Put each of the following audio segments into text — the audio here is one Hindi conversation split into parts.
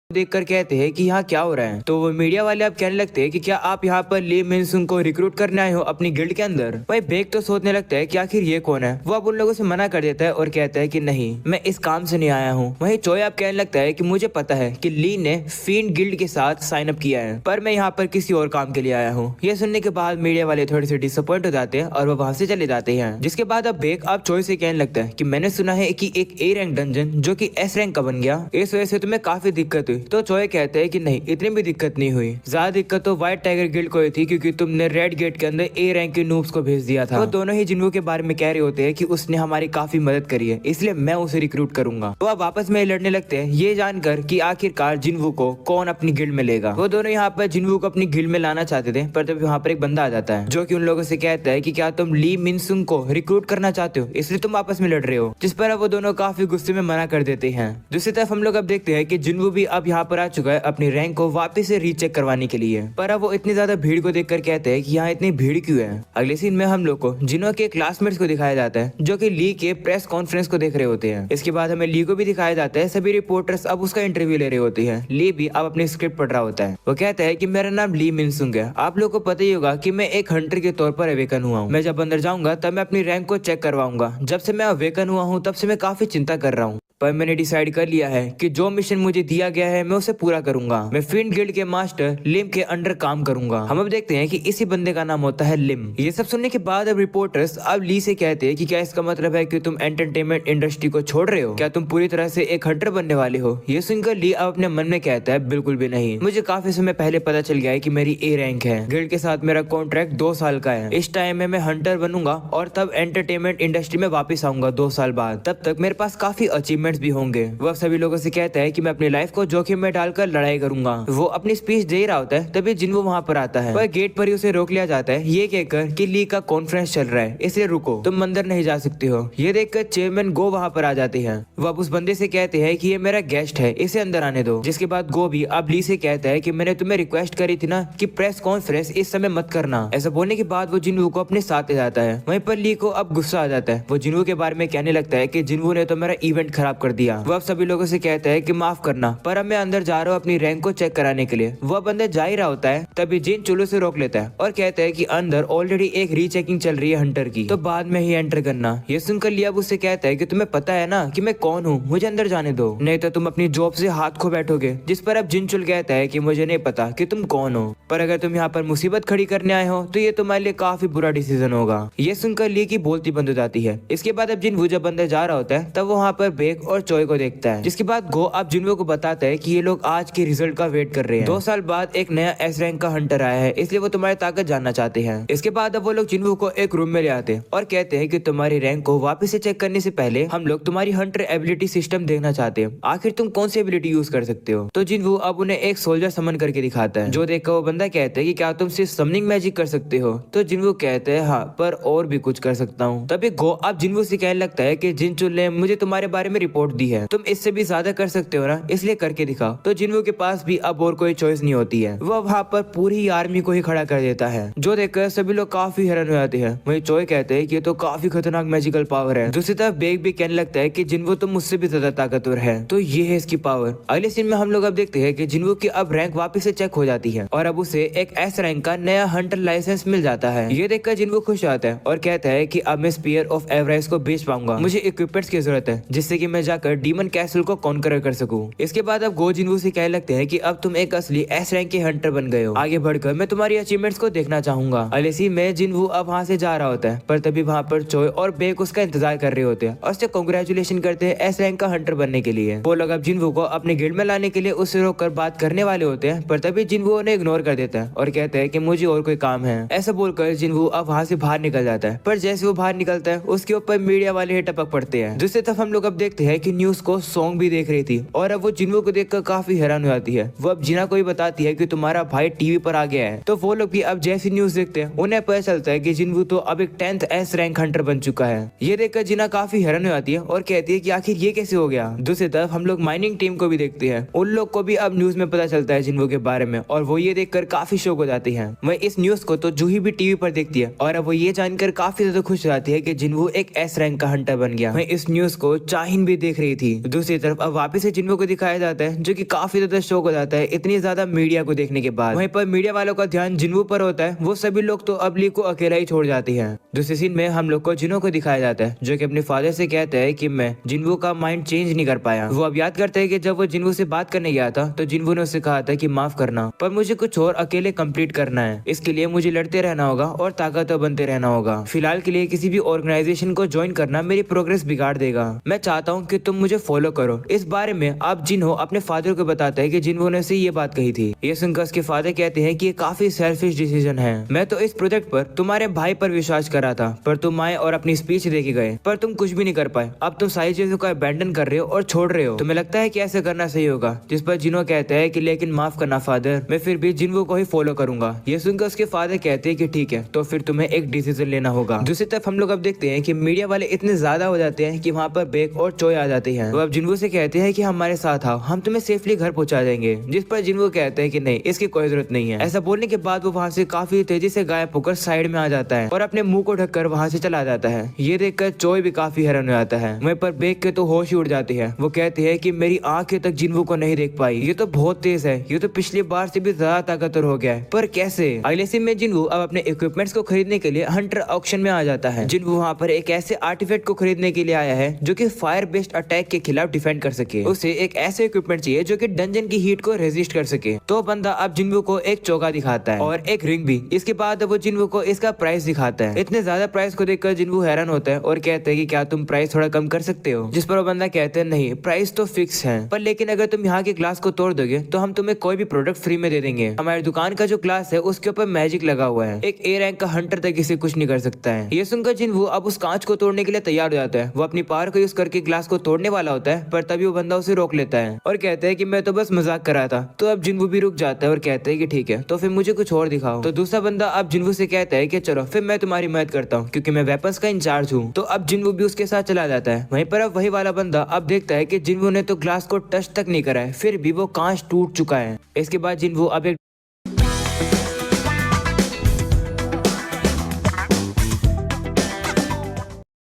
देखकर कहते हैं कि यहाँ क्या हो रहा है। तो वो मीडिया वाले अब कहने लगते हैं कि क्या आप यहाँ पर ली मिनसुंग को रिक्रूट करने आए हो अपनी गिल्ड के अंदर। भाई बेक तो सोचने लगता है कि आखिर ये कौन है। वो अब उन लोगों से मना कर देता है और कहता है कि नहीं, मैं इस काम से नहीं आया हूँ। वहीं चोय अब कहने लगता है कि मुझे पता है कि ली ने फीन गिल्ड के साथ साइन अप किया है, पर मैं यहाँ पर किसी और काम के लिए आया हूँ। ये सुनने के बाद मीडिया वाले थोड़े से डिसअपॉइंट हो जाते हैं और वो वहाँ से चले जाते हैं। जिसके बाद अब बेक अब चोय से कहने लगता है कि मैंने सुना है कि एक ए रैंक डंजन जो कि एस रैंक का बन गया, इस वजह से तुम्हें काफी दिक्कत हुई। तो चोय कहते हैं कि नहीं, इतनी भी दिक्कत नहीं हुई। ज्यादा दिक्कत तो व्हाइट टाइगर गिल्ड को हुई थी क्योंकि तुमने रेड गेट के अंदर ए रैंक के नूब्स को भेज दिया था। तो दोनों ही जिन्वू के बारे में कह रहे होते हैं कि उसने हमारी काफी मदद करी है, इसलिए मैं उसे रिक्रूट करूंगा। तो अब आपस में लड़ने लगते हैं ये जानकर कि आखिरकार जिन्वू को कौन अपनी गिल्ड में लेगा। वो दोनों यहाँ पर जिन्वू को अपनी गिल्ड में लाना चाहते थे, पर तभी वहाँ पर एक बंदा आ जाता है जो कि उन लोगों से कहता है कि क्या तुम ली मिनसुंग को रिक्रूट करना चाहते हो, इसलिए तुम आपस में लड़ रहे हो। जिस पर अब वो दोनों काफी गुस्से में मना कर देते हैं। दूसरी तरफ हम लोग अब देखते हैं कि जिन्वू भी अब यहाँ पर आ चुका है अपनी रैंक को वापस से रीचेक करवाने के लिए। पर अब वो इतनी ज्यादा भीड़ को देखकर कहते हैं कि यहाँ इतनी भीड़ क्यों है। अगले सीन में हम लोग को जिन्हों के क्लासमेट्स को दिखाया जाता है जो कि ली के प्रेस कॉन्फ्रेंस को देख रहे होते हैं। इसके बाद हमें ली को भी दिखाया जाता है। सभी रिपोर्टर्स अब उसका इंटरव्यू ले रहे होते हैं। ली भी अब अपनी स्क्रिप्ट पढ़ रहा होता है। वो कहता है कि मेरा नाम ली मिनसुंग है। आप लोग को पता ही होगा कि मैं एक हंटर के तौर पर अवेकन हुआ हूँ। मैं जब अंदर जाऊंगा तब मैं अपनी रैंक को चेक करवाऊंगा। जब से मैं अवेकन हुआ हूँ तब से मैं काफी चिंता कर रहा हूँ, पर मैंने डिसाइड कर लिया है कि जो मिशन मुझे दिया गया है मैं उसे पूरा करूंगा। मैं फिन गिल्ड के मास्टर लिम के अंडर काम करूंगा। हम अब देखते हैं कि इसी बंदे का नाम होता है लिम। ये सब सुनने के बाद अब रिपोर्टर्स अब ली से कहते हैं कि क्या इसका मतलब है कि तुम एंटरटेनमेंट इंडस्ट्री को छोड़ रहे हो, क्या तुम पूरी तरह से एक हंटर बनने वाले हो। ये सुनकर ली अब अपने मन में कहता है बिल्कुल भी नहीं, मुझे काफी समय पहले पता चल गया है कि मेरी ए रैंक है। गिल्ड के साथ मेरा कॉन्ट्रैक्ट 2 साल का है। इस टाइम में मैं हंटर बनूंगा और तब एंटरटेनमेंट इंडस्ट्री में वापस आऊंगा 2 साल बाद। तब तक मेरे पास काफी अचीवमेंट्स भी होंगे। वह सभी लोगों से कहता है कि मैं अपनी लाइफ को जोखिम में डालकर लड़ाई करूंगा। वो अपनी स्पीच दे रहा होता है तभी जिन्वू वहां पर आता है, पर गेट पर ही उसे रोक लिया जाता है ये कहकर कि ली का कॉन्फ्रेंस चल रहा है, इसलिए रुको, तुम अंदर नहीं जा सकते हो। ये देखकर चेयरमैन गो वहां पर आ जाते हैं। वो अब उस बंदे से कहते हैं कि ये मेरा गेस्ट है, इसे अंदर आने दो। जिसके बाद गो भी अब ली से कहता है कि मैंने तुम्हें रिक्वेस्ट करी थी ना कि प्रेस कॉन्फ्रेंस इस समय मत करना। ऐसा बोलने के बाद वो जिन्वू को अपने साथ ले जाता है। वहीं पर ली को अब गुस्सा आ जाता है। वो जिन्वू के बारे में कहने लगता है कि जिन्वू ने तो मेरा इवेंट खराब कर दिया। वो अब सभी लोगों से कहता है कि माफ करना, पर अब मैं अंदर जा रहा हूँ अपनी रैंक को चेक कराने के लिए। वो अब अंदर जा ही रहा होता है तभी जिन चुलू से रोक लेता है और कहता है कि अंदर ऑलरेडी एक रीचेकिंग चल रही है हंटर की, तो बाद में ही एंटर करना। ये सुनकर लिया उससे कहता है कि तुम्हें पता है ना कि मैं कौन हूँ, मुझे अंदर जाने दो, नहीं तो तुम अपनी जॉब से हाथ खो बैठोगे। जिस पर अब जिनचुल कहता है कि मुझे नहीं पता कि तुम कौन हो, पर अगर तुम यहाँ पर मुसीबत खड़ी करने आए हो तो ये तुम्हारे लिए काफी बुरा डिसीजन होगा। ये सुनकर ली की बोलती बंद हो जाती है। इसके बाद अब जिन जब अंदर जा रहा होता है तब वो वहाँ पर बेक और चोय को देखता है। जिसके बाद गो अब जिन्वू को बताता है कि ये लोग आज के रिजल्ट का वेट कर रहे हैं। 2 साल बाद एक नया एस रैंक का हंटर आया है, इसलिए वो तुम्हारी ताकत जानना चाहते हैं। इसके बाद अब वो लोग जिन्वू को एक रूम में ले आते हैं और कहते हैं कि तुम्हारी रैंक को वापस से चेक करने से पहले हम लोग तुम्हारी हंटर एबिलिटी सिस्टम देखना चाहते हैं, आखिर तुम कौन सी एबिलिटी यूज कर सकते हो। तो जिन्वू अब उन्हें एक सोल्जर समन करके दिखाता है, जो देखकर वो बंदा कहता है कि क्या तुम सिर्फ समनिंग मैजिक कर सकते हो। तो जिन्वू कहते हैं हाँ, पर और भी कुछ कर सकता हूँ। तभी गो अब जिन्वू से कहने लगता है कि जिनचुल ने मुझे तुम्हारे बारे में रिपोर्ट दी है, तुम इससे भी ज्यादा कर सकते हो ना, इसलिए करके दिखाओ। तो जिन्वू के पास भी अब और कोई चॉइस नहीं होती है। वो वहाँ पर पूरी आर्मी को ही खड़ा कर देता है, जो देखकर सभी लोग काफी हैरान हो जाते हैं। वहीं चोय कहते हैं कि ये तो काफी खतरनाक मैजिकल पावर है। दूसरी तरफ बेग भी कहने लगता है कि जिन्वू तो मुझसे भी ज्यादा ताकतवर है, तो ये है इसकी पावर। अगले सीन में हम लोग अब देखते हैं कि जिन्वू की अब रैंक वापस से चेक हो जाती है और अब उसे एक एस रैंक का नया हंटर लाइसेंस मिल जाता है। ये देखकर जिन्वू खुश होता है और कहता है कि अब मैं स्पीयर ऑफ एवरेस्ट को बेच पाऊंगा। मुझे इक्विपमेंट्स की जरूरत है जिससे कि मैं जाकर डीमन कैसल को कॉन्कर कर सकूं। इसके बाद अब गो जिन्वू से कहने लगते हैं कि अब तुम एक असली एस रैंक के हंटर बन गए हो, आगे बढ़कर मैं तुम्हारी अचीवमेंट्स को देखना चाहूंगा। अगले सीन में जिन्वू अब वहाँ से जा रहा होता है, पर तभी वहाँ पर चोय और बेक उसका इंतजार कर रहे होते हैं और उससे कांग्रेचुलेशन करते हैं एस रैंक का हंटर बनने के लिए। वो लोग अब जिन्वू को अपने गिल्ड में लाने के लिए उससे रोककर बात करने वाले होते हैं, पर तभी जिन्वू उन्हें इग्नोर कर देता है और कहता है कि मुझे और कोई काम है। ऐसा बोलकर जिन्वू अब वहाँ से बाहर निकल जाता है, पर जैसे वो बाहर निकलता है उसके ऊपर मीडिया वाले ही टपक पड़ते हैं। दूसरी तरफ हम लोग अब देखते हैं कि न्यूज को सॉन्ग भी देख रही थी और अब वो जिन्वू को देखकर काफी हैरान हो जाती है। वो अब जिना को भी बताती है कि तुम्हारा भाई टीवी पर आ गया है। तो वो लोग भी अब जैसी न्यूज देखते हैं उन्हें पता चलता है कि जिन्वू तो अब एक 10th एस रैंक हंटर बन चुका है। ये देखकर जिना काफी हैरान हो जाती है और कहती है कि आखिर ये कैसे हो गया। दूसरी तरफ हम लोग माइनिंग टीम को भी देखते हैं, उन लोग को भी अब न्यूज में पता चलता है जिन्वू के बारे में और वो ये देखकर काफी शौक हो जाती है। वह इस न्यूज को तो जूही भी टीवी पर देखती है और अब वो ये जानकर काफी ज्यादा खुश हो जाती है कि जिन्वू एक एस रैंक का हंटर बन गया। वह इस न्यूज को चाहिन भी देख रही थी। दूसरी तरफ अब वापस से जिन्वो को दिखाया जाता है जो कि काफी ज्यादा शौक हो जाता है इतनी ज्यादा मीडिया को देखने के बाद। वहीं पर मीडिया वालों का ध्यान जिन्वो पर होता है। वो सभी लोग तो अब ली को अकेला ही छोड़ जाती है। दूसरे सीन में हम लोग को जिन्हो को दिखाया जाता है जो कि अपने फादर से कहता है कि मैं जिन्वो का माइंड चेंज नहीं कर पाया। वो अब याद करते हैं कि जब वो जिन्वो से बात करने गया था तो जिन्वो ने उससे कहा था कि माफ करना, पर मुझे कुछ और अकेले कंप्लीट करना है। इसके लिए मुझे लड़ते रहना होगा और ताकतवर बनते रहना होगा। फिलहाल के लिए किसी भी ऑर्गेनाइजेशन को ज्वाइन करना मेरी प्रोग्रेस बिगाड़ देगा। मैं चाहता हूँ कि तुम मुझे फॉलो करो। इस बारे में अब जिन्हो अपने फादर को बताता है कि जिन्हो ने से ये बात कही थी। ये सुनकर उसके फादर कहते हैं कि ये काफी सेल्फिश डिसीजन है। मैं तो इस प्रोजेक्ट पर तुम्हारे भाई पर विश्वास करा था, पर तुम आए और अपनी स्पीच देके गए, पर तुम कुछ भी नहीं कर पाए। अब तुम सारी चीजों को अबैंडन कर रहे हो और छोड़ रहे हो। तुम्हें लगता है कि ऐसा करना सही होगा? जिस पर जिन्हो कहता है कि लेकिन माफ करना फादर, मैं फिर भी जिन्हो को ही फॉलो करूंगा। ये सुनकर उसके फादर कहते हैं कि ठीक है, तो फिर तुम्हें एक डिसीजन लेना होगा। दूसरी तरफ हम लोग अब देखते हैं कि मीडिया वाले इतने ज्यादा हो जाते हैं कि वहाँ पर बेक और चोय आ जाती है। वो अब जिन्हो से कहते हैं कि हमारे साथ आओ, हम तुम्हें सेफली घर पहुंचा देंगे। जिस पर जिन्हो कहते हैं कि नहीं, इसकी कोई जरूरत नहीं है। ऐसा बोलने के बाद वो वहाँ से काफी तेजी से गायब होकर साइड में आ जाता है और अपने मुंह को ढककर वहाँ से चला जाता है। ये देखकर चोय भी काफी हैरान हो जाता है। वहीं पर बेक के तो होश ही उड़ जाती है। वो कहती है कि मेरी आंखें तक जिन्हो को नहीं देख पाई। ये तो बहुत तेज है, ये तो पिछली बार से भी ज्यादा ताकतवर हो गया है, पर कैसे? अगले सीन में जिन्हो अब अपने इक्विपमेंट्स को खरीदने के लिए हंटर ऑक्शन में आ जाता है। जिन्हो वहाँ पर एक ऐसे आर्टिफैक्ट को खरीदने के लिए आया है जो कि फायर बेस्ड अटैक के खिलाफ डिफेंड कर सके। उसे एक ऐसे इक्विपमेंट चाहिए जो कि डंजन की हीट को रेजिस्ट कर सके। तो बंदा अब जिन्हो को एक चौका दिखाता है और एक रिंग भी। इसके बाद वो जिन्हो को इसका प्राइस दिखाता है। इतने ज्यादा प्राइस को देखकर जिन्हो हैरान होता है और कहता है कि क्या तुम प्राइस थोड़ा कम कर सकते हो? जिस पर वो बंदा कहते हैं नहीं, प्राइस तो फिक्स है, पर लेकिन अगर तुम यहाँ के ग्लास को तोड़ दोगे तो हम तुम्हें कोई भी प्रोडक्ट फ्री में दे देंगे। हमारी दुकान का जो ग्लास है उसके ऊपर मैजिक लगा हुआ है, एक ए रैंक का हंटर तक इसे कुछ नहीं कर सकता है। ये सुनकर जिन्हो अब उस कांच को तोड़ने के लिए तैयार हो जाता है। वो अपनी पावर को यूज करके ग्लास को तोड़ने वाला होता है, पर तभी वो बंदा उसे रोक लेता है और कहता है कि मैं तो बस मजाक कर रहा था। तो अब जिन्हो भी रुक जाता है और कहता है कि ठीक है, तो फिर मुझे कुछ और दिखाओ। तो दूसरा बंदा अब जिन्हो से कहता है कि चलो फिर मैं तुम्हारी मदद करता हूँ क्योंकि मैं वेपन्स का इंचार्ज हूँ। तो अब जिन्हो भी उसके साथ चला जाता है। वहीं पर अब वही वाला बंदा अब देखता है कि जिन्हो ने तो ग्लास को टच तक नहीं करा है, फिर भी वो कांच टूट चुका है। इसके बाद जिन्हो अब एक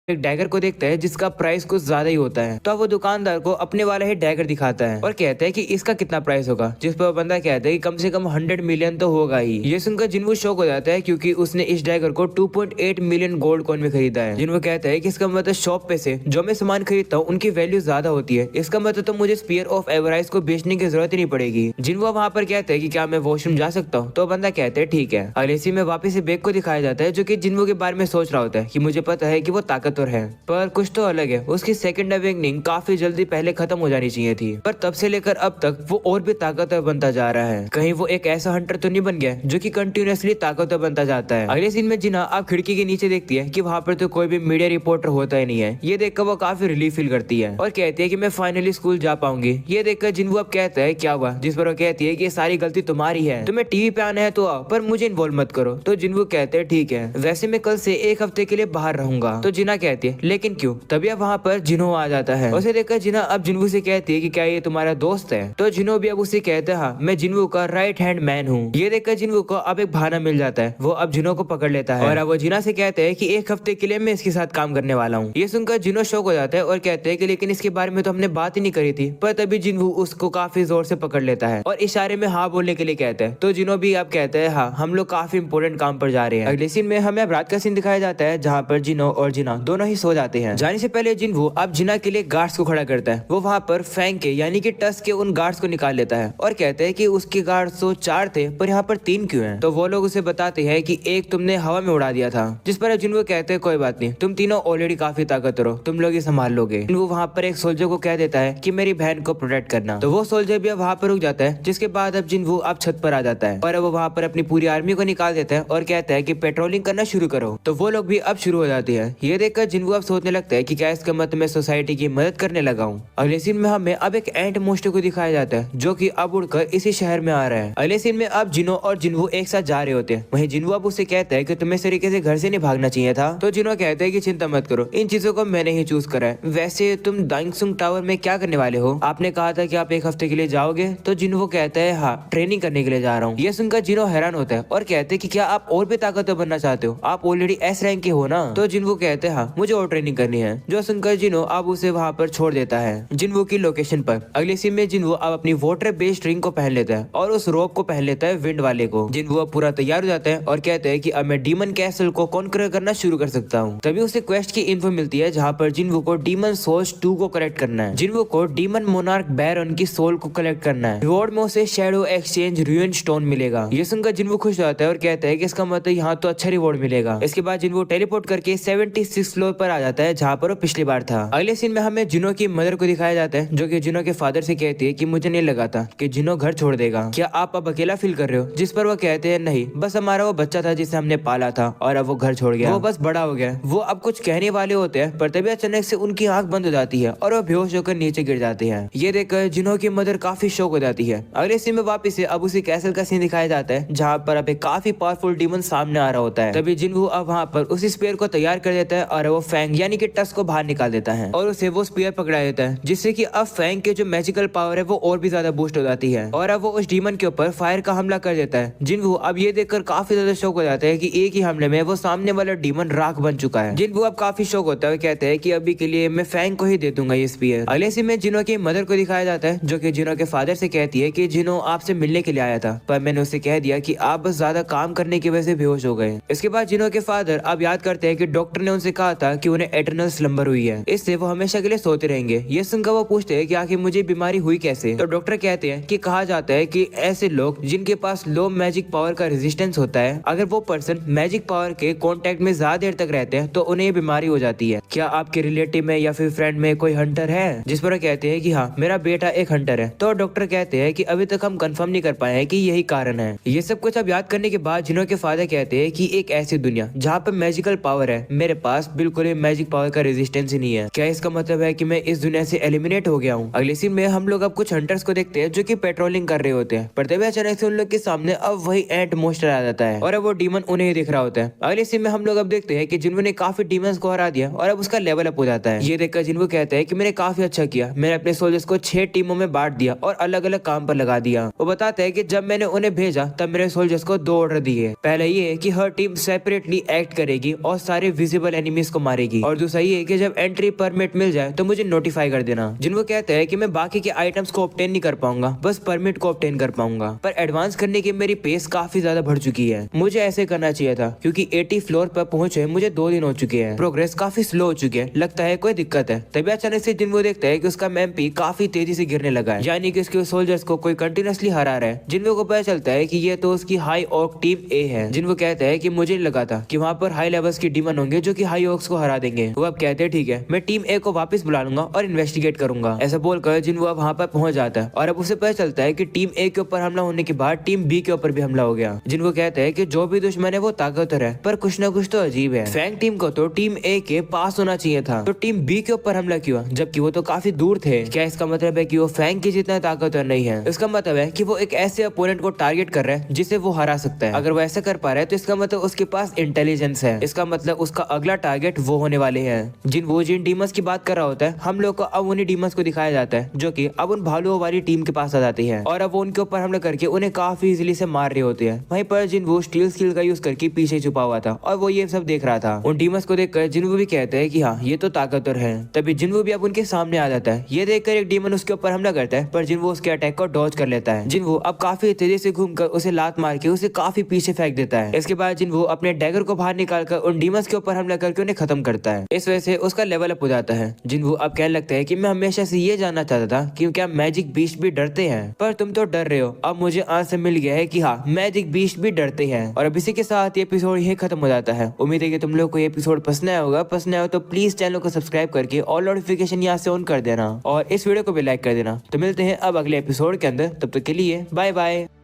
डैगर को देखता है जिसका प्राइस कुछ ज्यादा ही होता है। तो अब वो दुकानदार को अपने वाला ही डैगर दिखाता है और कहता है कि इसका कितना प्राइस होगा। जिस पर वो बंदा कहता है कि कम से कम 100 मिलियन तो होगा ही। ये सुनकर जिन्हो शॉक हो जाता है क्योंकि उसने इस डैगर को 2.8 मिलियन गोल्ड कॉइन में खरीदा है। जिन्हो कहता है कि इसका मतलब शॉप पे से जो मैं सामान खरीदता हूँ उनकी वैल्यू ज्यादा होती है, इसका मतलब तो मुझे स्पीयर ऑफ एवराइज को बेचने की जरूरत ही नहीं पड़ेगी। जिन्हो वहाँ पर कहता है कि क्या मैं वॉशरूम जा सकता हूँ? तो बंदा कहता है ठीक है। अगले सीन में वापिस से बेक को दिखाया जाता है जो की जिन्हो के बारे में सोच रहा होता है कि मुझे पता है कि वो ताकतवर है, पर कुछ तो अलग है। उसकी सेकंड अवेकनिंग काफी जल्दी पहले खत्म हो जानी चाहिए थी, पर तब से लेकर अब तक वो और भी ताकतवर बनता जा रहा है। कहीं वो एक ऐसा हंटर तो नहीं बन गया जो कि कंटिन्यूअसली ताकतवर बनता जाता है। अगले सीन में जिना आप खिड़की के नीचे देखती है कि वहाँ पर तो कोई भी मीडिया रिपोर्टर होता ही नहीं है। ये देखकर वो काफी रिलीफ फील करती है और कहती है कि मैं फाइनली स्कूल जा पाऊंगी। ये देखकर जिन्हो अब कहता है क्या हुआ? जिस पर वो कहती है कि ये सारी गलती तुम्हारी है, तुम्हें टीवी पे आना है तो आओ, पर मुझे इन्वॉल्व मत करो। तो जिन्हो कहते हैं ठीक है, वैसे मैं कल से एक हफ्ते के लिए बाहर रहूंगा। तो जिना कहती है लेकिन क्यों? तभी अब वहाँ पर जिन्हो आ जाता है। उसे देखकर जिना अब जिन्हो से कहती है कि क्या ये तुम्हारा दोस्त है? तो जिन्हो भी अब उसे कहता है हाँ, मैं जिन्हो का राइट हैंड मैन हूँ। ये देखकर जिन्हो को अब एक बहाना मिल जाता है। वो अब जिन्हो को पकड़ लेता है और अब वो जिना से कहते हैं कि एक हफ्ते के लिए मैं इसके साथ काम करने वाला हूँ। ये सुनकर जिन्हो शौक हो जाता है और कहते हैं कि लेकिन इसके बारे में तो हमने बात ही नहीं करी थी। पर तभी जिन्हो उसको काफी जोर से पकड़ लेता है और इशारे में हाँ बोलने के लिए कहता है। तो जिन्हो भी अब कहता है हाँ, हम लोग काफी इंपोर्टेंट काम पर जा रहे हैं। अगले सीन में हमें अब रात का सीन दिखाया जाता है जहाँ पर जिन्हो और जिना दोनों ही सो जाते हैं। जाने से पहले जिन्हो अब जिना के लिए गार्ड्स को खड़ा करता है। वो वहाँ पर फेंक के यानी कि टस के उन गार्ड्स को निकाल लेता है और कहता है कि उसके गार्ड्स तो 4 थे पर यहाँ पर 3 क्यों हैं? तो वो लोग उसे बताते हैं कि एक तुमने हवा में उड़ा दिया था। जिस पर जिन्हो कहते हैं कोई बात नहीं, तुम तीनों ऑलरेडी काफी ताकतवर हो, तुम लोग ये संभाल लोगे। वो वहाँ पर एक सोल्जर को कह देता है कि मेरी बहन को प्रोटेक्ट करना। तो वो सोल्जर भी अब वहाँ पर रुक जाता है। जिसके बाद अब जिन्हो अब छत पर आ जाता है और वो वहाँ पर अपनी पूरी आर्मी को निकाल देता है और कहता है कि पेट्रोलिंग करना शुरू करो। तो वो लोग भी अब शुरू हो जाते हैं। ये देखकर जिन्हो अब सोचने लगता है कि क्या इसका मतलब मैं सोसाइटी की मदद करने लगा हूँ। अगले सीन में हमें अब एक एंट मोस्टर को दिखाया जाता है जो कि अब उड़कर इसी शहर में आ रहा है। अगले सीन में अब जिन्हो और जिन्हो एक साथ जा रहे होते हैं। वहीं जिन्हो अब उसे कहता है कि तुम्हें इस तरीके से घर से नहीं भागना चाहिए था। तो जिन्हो कहता है कि चिंता मत करो, इन चीजों को मैंने ही चूज करा है। वैसे तुम दाइंगसुंग टावर में क्या करने वाले हो? आपने कहा था कि आप एक हफ्ते के लिए जाओगे। तो जिन्हो कहता है हाँ, ट्रेनिंग करने के लिए जा रहा हूँ। ये सुनकर जिन्हो हैरान होता है और कहते हैं कि क्या आप और भी ताकतवर बनना चाहते हो? आप ऑलरेडी एस रैंक के हो ना? तो जिन्हो कहते हैं हाँ, मुझे और ट्रेनिंग करनी है। जो सुनकर जिनो अब उसे वहाँ पर छोड़ देता है जिनवो की लोकेशन पर। अगले सीन में जिनवो अब अपनी वाटर बेस्ड रिंग को पहन लेता है और उस रोप को पहन लेता है विंड वाले को। जिनवो अब पूरा तैयार हो जाता है और कहता है कि अब मैं डीमन कैसल को कॉन्कर करना शुरू कर सकता हूँ। तभी उसे क्वेस्ट की इन्फो मिलती है जहाँ पर जिनवो को डीमन सोल्स 2 को कलेक्ट करना है। जिनवो को डीमन मोनार्क बैरन की सोल को कलेक्ट करना है। रिवॉर्ड में उसे शैडो एक्सचेंज रूइन स्टोन मिलेगा। ये सुनकर जिनवो खुश हो जाता है और कहता है कि इसका मतलब यहाँ तो अच्छा रिवॉर्ड मिलेगा। इसके बाद जिनवो टेलीपोर्ट करके 76 फ्लोर पर आ जाता है जहाँ पर वो पिछली बार था। अगले सीन में हमें जिनो की मदर को दिखाया जाता है जो कि जिनो के फादर से कहती है कि मुझे नहीं लगा था कि जिनो घर छोड़ देगा, क्या आप अब अकेला फील कर रहे हो? जिस पर वो कहते हैं नहीं, बस हमारा वो बच्चा था जिसे हमने पाला था और अब वो घर छोड़ गया, वो बस बड़ा हो गया। वो अब कुछ कहने वाले होते हैं पर तभी अचानक से उनकी आंख बंद हो जाती है और वो बेहोश होकर नीचे गिर जाते हैं। ये देखकर जिनो की मदर काफी शॉक हो जाती है। अगले सीन में वापिस से अब उसी कैसल का सीन दिखाया जाता है जहाँ पर अब एक काफी पावरफुल डीमन सामने आ रहा होता है। तभी जिनवो अब वहाँ पर उसी स्पेयर को तैयार कर देता है और वो फैंग यानी कि टस को बाहर निकाल देता है और उसे वो स्पेयर पकड़ा देता है, जिससे कि अब फैंग के जो मैजिकल पावर है वो और भी ज्यादा बूस्ट हो जाती है और अब वो उस डीमन के ऊपर फायर का हमला कर देता है। जिनवो अब ये देखकर काफी ज्यादा शौक हो जाता है कि एक ही हमले में वो सामने वाला डीमन राख बन चुका है। जिनवो अब काफी शौक होता है, कहते हैं कि अभी के लिए मैं फैंग को ही दे दूंगा ये स्पीयर। अगले सीन में जिनो की मदर को दिखाया जाता है जो कि जिनो के फादर से कहती है कि जिनो आपसे मिलने के लिए आया था पर मैंने उसे कह दिया कि आप बस ज्यादा काम करने की वजह से बेहोश हो गए। इसके बाद जिनो के फादर अब याद करते हैं कि डॉक्टर ने उनसे कहा था कि उन्हें एटर्नल स्लंबर हुई है, इससे वो हमेशा के लिए सोते रहेंगे। ये सुनकर वो पूछते हैं कि आखिर मुझे बीमारी हुई कैसे? तो डॉक्टर कहते हैं कि कहा जाता है कि ऐसे लोग जिनके पास लो मैजिक पावर का रेजिस्टेंस होता है, अगर वो पर्सन मैजिक पावर के कांटेक्ट में ज्यादा देर तक रहते हैं तो उन्हें ये बीमारी हो जाती है। क्या आपके रिलेटिव में या फिर फ्रेंड में कोई हंटर है? जिस पर कहते हैं कि हाँ मेरा बेटा एक हंटर है। तो डॉक्टर कहते हैं कि अभी तक हम कंफर्म नहीं कर पाए हैं कि यही कारण है। ये सब कुछ अब याद करने के बाद जिनो के फादर कहते हैं कि एक ऐसी दुनिया जहाँ पे मैजिकल पावर है, मेरे पास बिल्कुल मैजिक पावर का रेजिस्टेंस ही नहीं है। क्या इसका मतलब है कि मैं इस दुनिया से एलिमिनेट हो गया हूँ? अगले सीन में हम लोग अब कुछ हंटर्स को देखते हैं जो कि पेट्रोलिंग कर रहे होते हैं पर तभी अचानक से उन लोग के सामने अब वही एंट मोस्टर आ जाता है और अब वो डीमन उन्हें ही दिख रहा होता है। अगले सीन में हम लोग अब देखते हैं कि जिन्हों ने काफी डीमंस को हरा दिया और अब उसका लेवल अप हो जाता है। ये देखकर जिन्हों कहता है कि मैंने काफी अच्छा किया, मैंने अपने सोल्जर्स को 6 टीमों में बांट दिया और अलग अलग काम पर लगा दिया। वो बताता है कि जब मैंने उन्हें भेजा तब मेरे सोल्जर्स को 2 ऑर्डर दिए। पहले ये कि हर टीम सेपरेटली एक्ट करेगी और सारे विजिबल एनिमीज को मारेगी और दूसरा ये कि जब एंट्री परमिट मिल जाए तो मुझे नोटिफाई कर देना। जिनको कहते हैं कि मैं बाकी के आइटम्स को ऑब्टेन नहीं कर पाऊंगा, बस परमिट को ऑब्टेन कर पाऊंगा। पर एडवांस करने की मेरी पेस काफी ज्यादा बढ़ चुकी है, मुझे ऐसे करना चाहिए था क्योंकि 80 फ्लोर पर पहुंचे मुझे 2 दिन हो चुके हैं, प्रोग्रेस काफी स्लो हो चुकी है, लगता है कोई दिक्कत है। तभी अचानक से जिनको देखता है कि उसका एमपी काफी तेजी से गिरने लगा है, यानी कि उसके सोल्जर्स को कोई कंटिन्यूअसली हरा रहा है। जिनको पता चलता है कि ये तो उसकी हाई ऑक टीम ए है। जिनको कहता है कि मुझे लगा था कि वहाँ पर हाई लेवल्स की डीमन होंगे जो कि हाई ऑक्स को हरा देंगे। वो अब कहते हैं ठीक है, मैं टीम ए को वापस बुला लूंगा और इन्वेस्टिगेट करूंगा। ऐसा बोलकर जिनको अब वहाँ पर पहुंच जाता है और अब उसे पता चलता है कि टीम ए के ऊपर हमला होने के बाद टीम बी के ऊपर भी हमला हो गया। जिनको कहते हैं कि जो भी दुश्मन है वो ताकतवर है पर कुछ ना कुछ तो अजीब है। फैंग टीम को तो टीम ए के पास होना चाहिए था, तो टीम बी के ऊपर हमला क्यों जबकि वो तो काफी दूर थे? क्या इसका मतलब है कि वो फैंग की जितना ताकतवर नहीं है? इसका मतलब है कि वो एक ऐसे अपोनेंट को टारगेट कर रहा है जिसे वो हरा सकता है। अगर वो ऐसा कर पा रहा है तो इसका मतलब उसके पास इंटेलिजेंस है, इसका मतलब उसका अगला टारगेट वो होने वाले हैं। जिन डीमंस की बात कर रहा होता है हम लोग को अब उन्हीं डीमंस को दिखाया जाता है जो कि अब उन भालुओं वाली टीम के पास आ जाती है और अब वो उनके ऊपर हमला करके उन्हें काफी इजीली से मार रहे होते हैं। वहीं पर जिन वो स्टील स्किल का यूज करके पीछे छुपा हुआ था और वो ये सब देख रहा था। उन डीमंस को देखकर जिनको भी कहते हैं कि हाँ ये तो ताकतवर है। तभी जिनको भी अब उनके सामने आ जाता है। ये देखकर एक डीमन उसके ऊपर हमला करता है पर जिनको उसके अटैक को डॉज कर लेता है। जिनको अब काफी तेजी से घूमकर उसे लात मार के उसे काफी पीछे फेंक देता है। इसके बाद जिनको अपने डैगर को बाहर निकालकर उन डीमंस के ऊपर हमला करके उन्हें खत्म करता है। इस वजह से उसका लेवल अप हो जाता है। जिनको अब कहने लगता है कि मैं हमेशा से ये जानना चाहता था कि क्या मैजिक बीस्ट भी डरते हैं, पर तुम तो डर रहे हो। अब मुझे आंसर मिल गया है कि हाँ मैजिक बीस्ट भी डरते हैं। और अब इसी के साथ ये एपिसोड यही खत्म हो जाता है। उम्मीद है कि तुम लोग को ये एपिसोड पसंद आया होगा। पसंद आया तो प्लीज चैनल को सब्सक्राइब करके ऑल नोटिफिकेशन यहाँ से ऑन कर देना और इस वीडियो को भी लाइक कर देना। तो मिलते हैं अब अगले एपिसोड के अंदर, तब तक के लिए बाय बाय।